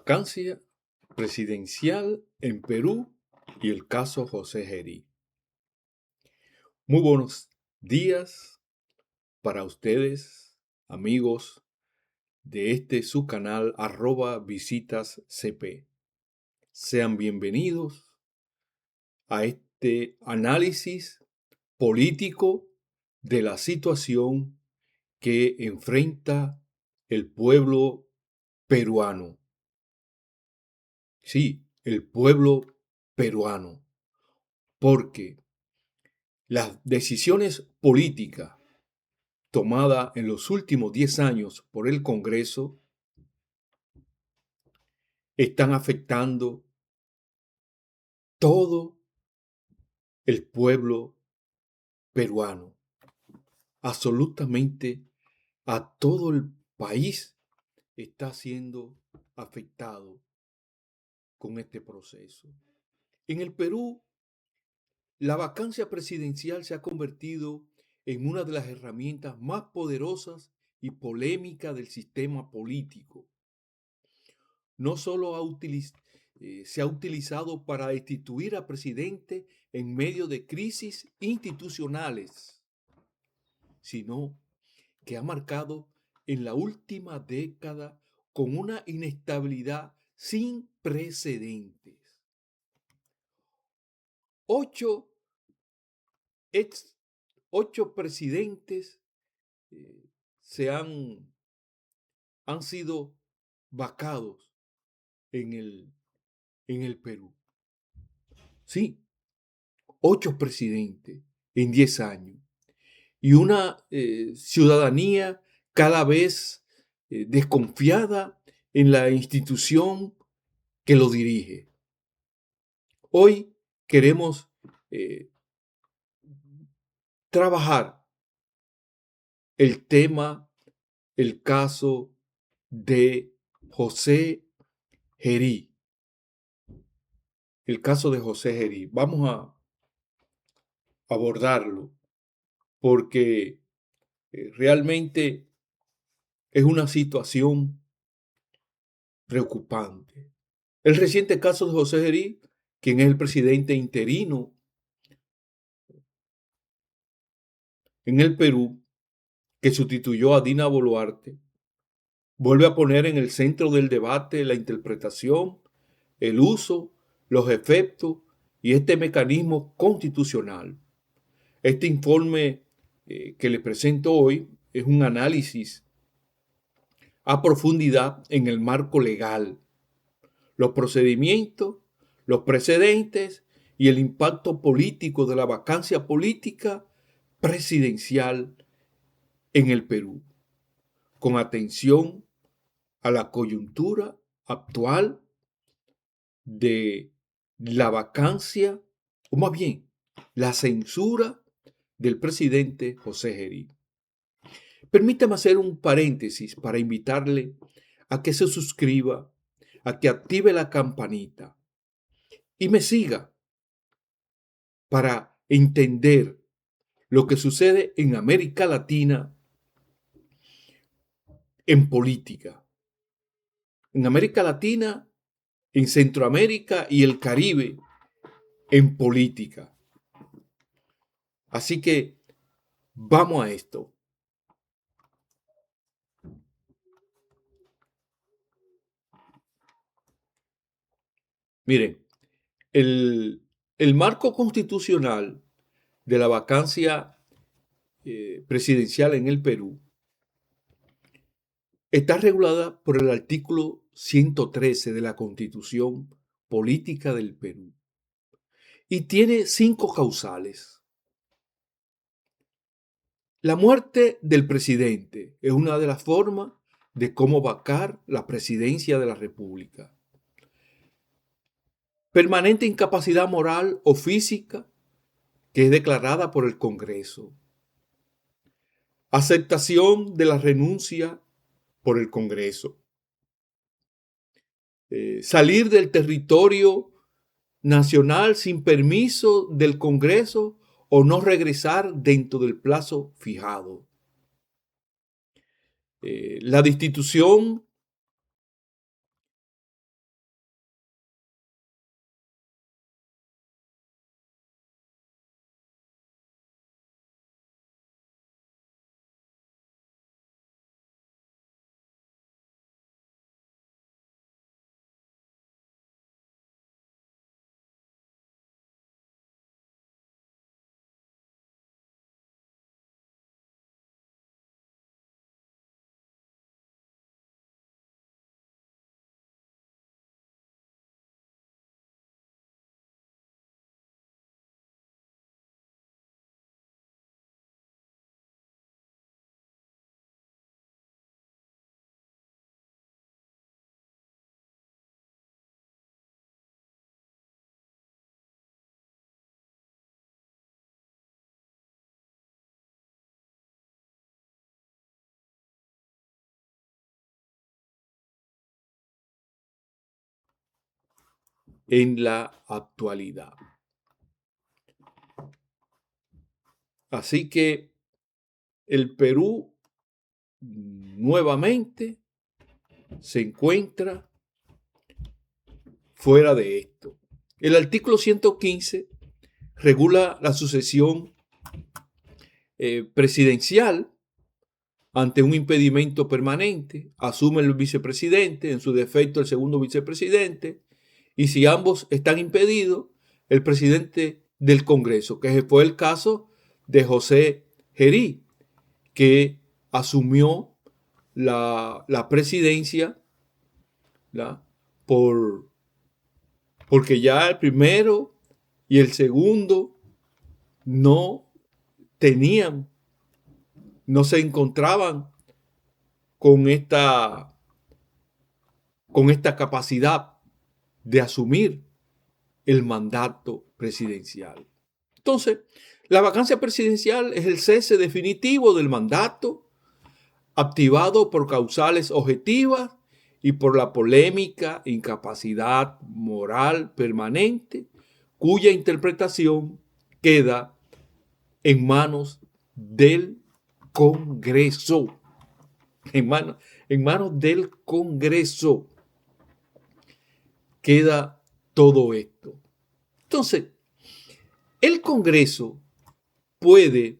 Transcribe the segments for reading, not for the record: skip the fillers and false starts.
Vacancia presidencial en Perú y el caso José Gerí. Muy buenos días para ustedes, amigos de su canal @visitascp. Sean bienvenidos a este análisis político de la situación que enfrenta el pueblo peruano. Sí, el pueblo peruano. Porque las decisiones políticas tomadas en los últimos 10 años por el Congreso están afectando todo el pueblo peruano. Absolutamente a todo el país está siendo afectado con este proceso. En el Perú, la vacancia presidencial se ha convertido en una de las herramientas más poderosas y polémicas del sistema político. No solo se ha utilizado para destituir a presidente en medio de crisis institucionales, sino que ha marcado en la última década con una inestabilidad sin precedentes. 8 ex 8 presidentes eh, han sido vacados en el Perú. Sí, 8 presidentes en 10 años. Y una ciudadanía cada vez desconfiada en la institución que lo dirige. Hoy queremos trabajar el tema, el caso de José Gerí. El caso de José Gerí. Vamos a abordarlo porque realmente es una situación preocupante. El reciente caso de José Gerí, quien es el presidente interino en el Perú, que sustituyó a Dina Boluarte, vuelve a poner en el centro del debate la interpretación, el uso, los efectos y este mecanismo constitucional. Este informe que les presento hoy es un análisis a profundidad en el marco legal, los procedimientos, los precedentes y el impacto político de la vacancia política presidencial en el Perú, con atención a la coyuntura actual de la vacancia, o más bien, la censura del presidente José Gerí. Permítame hacer un paréntesis para invitarle a que se suscriba, a que active la campanita y me siga para entender lo que sucede en América Latina en política. En América Latina, en Centroamérica y el Caribe en política. Así que vamos a esto. Miren, el marco constitucional de la vacancia presidencial en el Perú está regulada por el artículo 113 de la Constitución Política del Perú y tiene 5 causales. La muerte del presidente es una de las formas de cómo vacar la presidencia de la República. Permanente incapacidad moral o física que es declarada por el Congreso. Aceptación de la renuncia por el Congreso. Salir del territorio nacional sin permiso del Congreso o no regresar dentro del plazo fijado. La destitución en la actualidad. Así que el Perú nuevamente se encuentra fuera de esto. El artículo 115 regula la sucesión presidencial ante un impedimento permanente. Asume el vicepresidente, en su defecto el segundo vicepresidente, y si ambos están impedidos, el presidente del Congreso, que fue el caso de José Gerí, que asumió la presidencia, ¿la? Porque ya el primero y el segundo no tenían, no se encontraban con esta capacidad de asumir el mandato presidencial. Entonces, la vacancia presidencial es el cese definitivo del mandato, activado por causales objetivas y por la polémica incapacidad moral permanente, cuya interpretación queda en manos del Congreso. En manos del Congreso queda todo esto. Entonces, el Congreso puede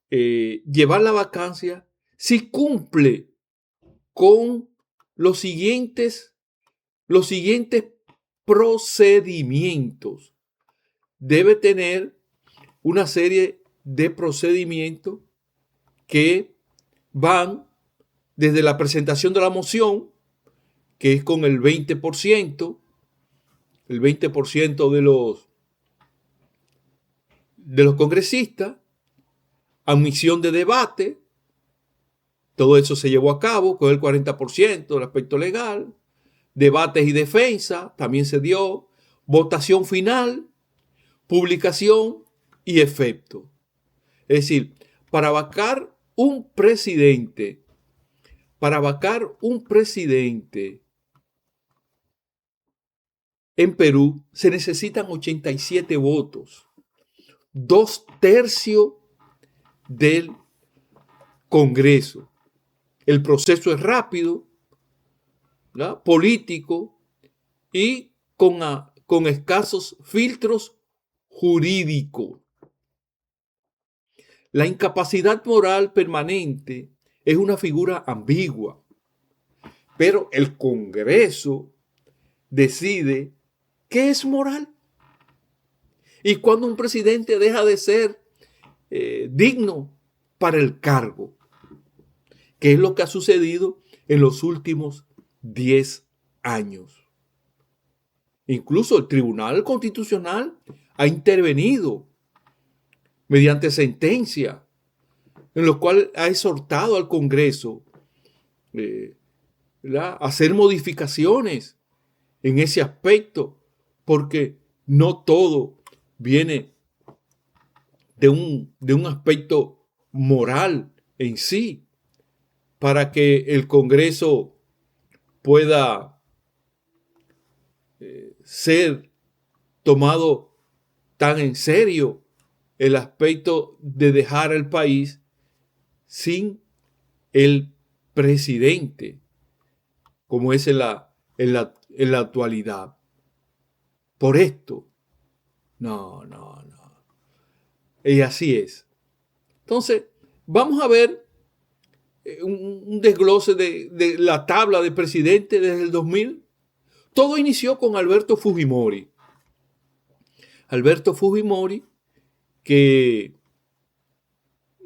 llevar la vacancia si cumple con los siguientes procedimientos. Debe tener una serie de procedimientos que van desde la presentación de la moción, que es con el 20% de los congresistas, admisión de debate, todo eso se llevó a cabo con el 40% del aspecto legal, debates y defensa también se dio, votación final, publicación y efecto. Es decir, para vacar un presidente en Perú se necesitan 87 votos, 2/3 del Congreso. El proceso es rápido, ¿verdad?, político y con escasos filtros jurídicos. La incapacidad moral permanente es una figura ambigua, pero el Congreso decide qué es moral y cuando un presidente deja de ser digno para el cargo, que es lo que ha sucedido en los últimos 10 años. Incluso el Tribunal Constitucional ha intervenido mediante sentencia, en lo cual ha exhortado al Congreso a hacer modificaciones en ese aspecto, porque no todo viene de un aspecto moral en sí, para que el Congreso pueda ser tomado tan en serio el aspecto de dejar el país sin el presidente, como es en la actualidad. Por esto, no. Y así es. Entonces, vamos a ver un desglose de la tabla de presidente desde el 2000. Todo inició con Alberto Fujimori. Alberto Fujimori, que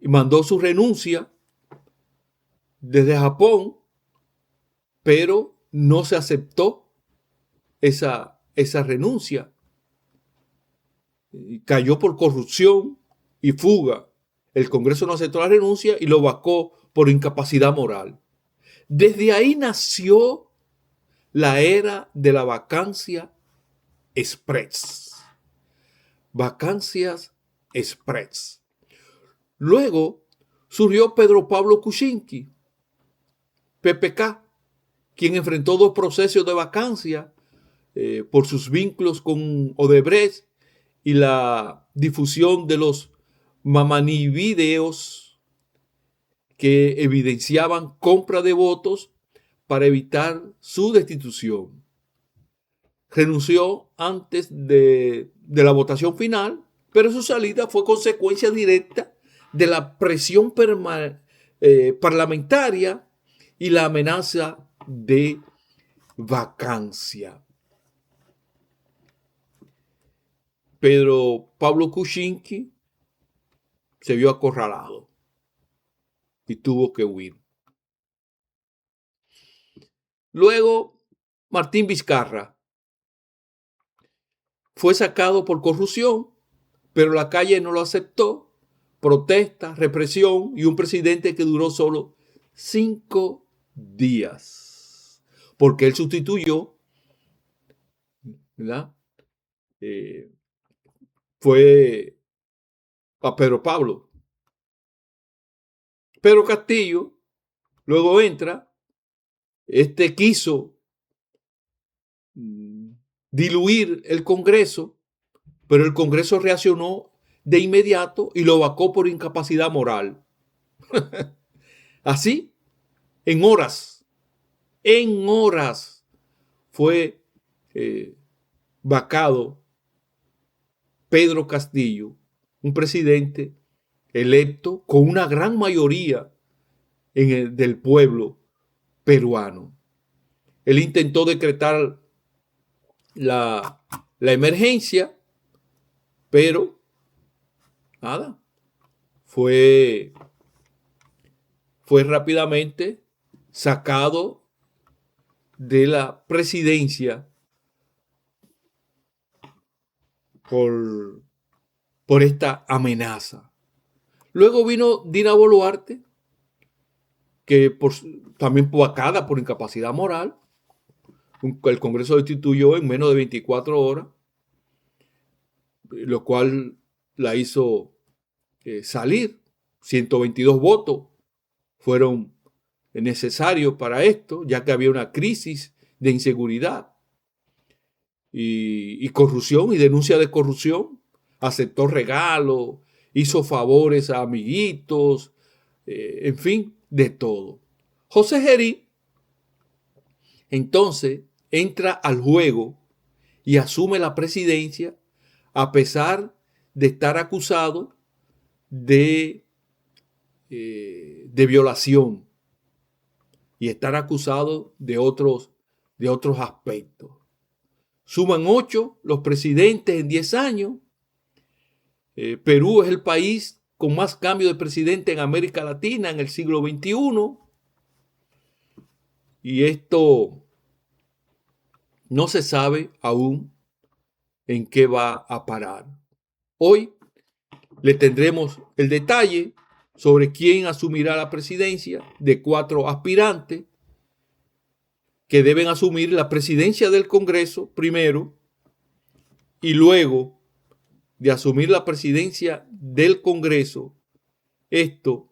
mandó su renuncia desde Japón, pero no se aceptó esa renuncia. Cayó por corrupción y fuga. El Congreso no aceptó la renuncia y lo vacó por incapacidad moral. Desde ahí nació la era de la vacancia express. Vacancias express. Luego surgió Pedro Pablo Kuczynski, PPK, quien enfrentó 2 procesos de vacancia por sus vínculos con Odebrecht y la difusión de los Mamani videos que evidenciaban compra de votos para evitar su destitución. Renunció antes de la votación final, pero su salida fue consecuencia directa de la presión parlamentaria y la amenaza de vacancia. Pedro Pablo Kuczynski se vio acorralado y tuvo que huir. Luego, Martín Vizcarra fue sacado por corrupción, pero la calle no lo aceptó. Protesta, represión y un presidente que duró solo 5 días, porque él sustituyó, ¿verdad? Fue a Pedro Pablo. Pedro Castillo luego entra, quiso diluir el Congreso, pero el Congreso reaccionó de inmediato y lo vacó por incapacidad moral. Así, en horas fue vacado Pedro Castillo, un presidente electo con una gran mayoría del pueblo peruano. Él intentó decretar la emergencia, pero nada, fue rápidamente sacado de la presidencia por esta amenaza. Luego vino Dina Boluarte, que también vacada por incapacidad moral. El Congreso destituyó en menos de 24 horas, lo cual la hizo salir. 122 votos fueron necesarios para esto, ya que había una crisis de inseguridad y corrupción y denuncia de corrupción. Aceptó regalos, hizo favores a amiguitos, en fin, de todo. José Gerí entonces entra al juego y asume la presidencia a pesar de estar acusado de violación y estar acusado de otros aspectos. Suman 8 los presidentes en 10 años. Perú es el país con más cambio de presidente en América Latina en el siglo XXI. Y esto no se sabe aún en qué va a parar. Hoy le tendremos el detalle sobre quién asumirá la presidencia de 4 aspirantes que deben asumir la presidencia del Congreso primero y luego de asumir la presidencia del Congreso, esto